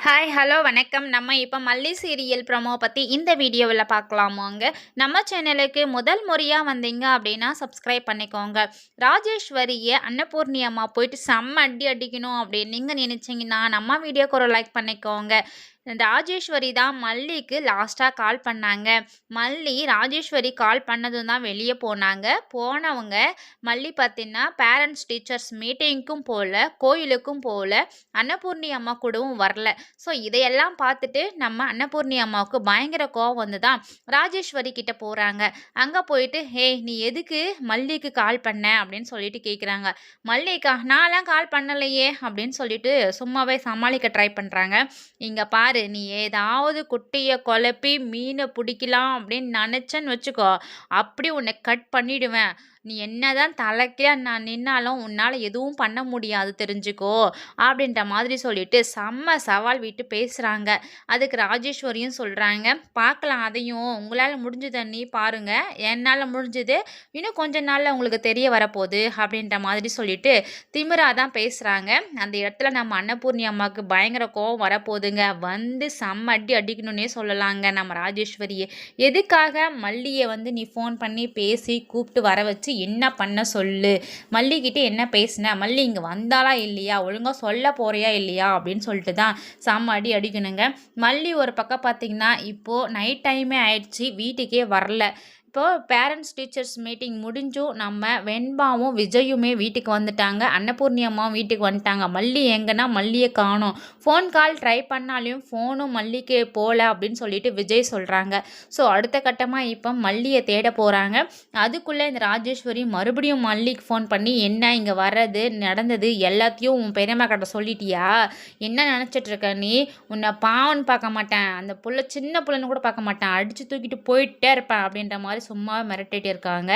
Hi hello வணக்கம். நம்ம இப்போ மல்லி சீரியல் ப்ரோமோ பற்றி இந்த வீடியோவில் பார்க்கலாமாங்க. நம்ம சேனலுக்கு முதல் முறையாக வந்தீங்க அப்படின்னா சப்ஸ்கிரைப் பண்ணிக்கோங்க. ராஜேஸ்வரியை அன்னபூர்ணி அம்மா போயிட்டு செம்ம அடி அடிக்கணும் அப்படின்னு நீங்கள் நினச்சிங்கன்னா நம்ம வீடியோக்கு ஒரு லைக் பண்ணிக்கோங்க. ராஜேஸ்வரி தான் மல்லிக்கு லாஸ்ட்டாக கால் பண்ணாங்க. மல்லி ராஜேஸ்வரி கால் பண்ணதும் தான் வெளியே போனாங்க. போனவங்க மல்லி பார்த்தீங்கன்னா பேரண்ட்ஸ் டீச்சர்ஸ் மீட்டிங்க்கும் போகல, கோயிலுக்கும் போகல, அன்னபூர்ணி அம்மா கூடவும் வரல. ஸோ இதையெல்லாம் பார்த்துட்டு நம்ம அன்னபூர்ணி அம்மாவுக்கு பயங்கர கோவம் வந்து தான் ராஜேஸ்வரி கிட்ட போகிறாங்க. அங்கே போயிட்டு நீ எதுக்கு மல்லிக்கு கால் பண்ண அப்படின்னு சொல்லிட்டு கேட்குறாங்க. மல்லிக்கா நான்லாம் கால் பண்ணலையே அப்படின்னு சொல்லிட்டு சும்மாவே சமாளிக்க ட்ரை பண்ணுறாங்க. இங்கே பாரு, நீ ஏதாவது குட்டியை குழப்பி மீனை பிடிக்கலாம் அப்படின்னு நினச்சேன்னு வச்சுக்கோ, அப்படி உன்னை கட் பண்ணிடுவேன். நீ என்னதான் தலைக்கே நான் நின்னாலும் உன்னால் எதுவும் பண்ண முடியாது தெரிஞ்சுக்கோ அப்படின்ற மாதிரி சொல்லிட்டு செம்ம சவால் விட்டு பேசுகிறாங்க. அதுக்கு ராஜேஸ்வரியும் சொல்கிறாங்க, பார்க்கலாம் அதையும் உங்களால் முடிஞ்சதை நீ பாருங்க, என்னால் முடிஞ்சது இன்னும் கொஞ்ச நாளில் உங்களுக்கு தெரிய வரப்போகுது அப்படின்ற மாதிரி சொல்லிட்டு திமிராக தான் பேசுகிறாங்க. அந்த இடத்துல நம்ம அன்னபூர்ணி அம்மாவுக்கு பயங்கர கோவம் வரப்போகுதுங்க. வந்து செம்ம அடி அடிக்கணுன்னே சொல்லலாங்க நம்ம ராஜேஸ்வரியை. எதுக்காக மல்லியை வந்து நீ ஃபோன் பண்ணி பேசி கூப்பிட்டு வர வச்சு என்ன பண்ண சொல்லு, மல்லிகிட்ட என்ன பேசின, மல்லி இங்கே வந்தாலா இல்லையா, ஒழுங்காக சொல்ல போறியா இல்லையா அப்படின்னு சொல்லிட்டு தான் செம்ம அடி அடிக்கணுங்க. மல்லி ஒரு பக்கம் பார்த்தீங்கன்னா இப்போது நைட் டைமே ஆயிடுச்சு, வீட்டுக்கே வரல. இப்போது பேரண்ட்ஸ் டீச்சர்ஸ் மீட்டிங் முடிஞ்சும் நம்ம வெண்பாவும் விஜயுமே வீட்டுக்கு வந்துட்டாங்க. அன்னபூர்ணி அம்மாவும் வீட்டுக்கு வந்துட்டாங்க. மல்லி எங்கன்னா மல்லியை காணோம். ஃபோன் கால் ட்ரை பண்ணாலையும் ஃபோனும் மல்லிக்கு போகல அப்படின்னு சொல்லிட்டு விஜய் சொல்கிறாங்க. ஸோ அடுத்த கட்டமாக இப்போ மல்லியை தேட போகிறாங்க. அதுக்குள்ளே இந்த ராஜேஸ்வரி மறுபடியும் மல்லிக்கு ஃபோன் பண்ணி என்ன இங்கே வர்றது நடந்தது எல்லாத்தையும் உன் பெரியம்மா கிட்ட சொல்லிட்டியா, என்ன நினச்சிட்ருக்க நீ, உன்னை பாவன்னு பார்க்க மாட்டேன், அந்த புள்ள சின்ன புள்ளன்னு கூட பார்க்க மாட்டேன், அடித்து தூக்கிட்டு போயிட்டே இருப்பேன் அப்படின்ற மாதிரி சும்மா மிரட்டிட்டு இருக்காங்க.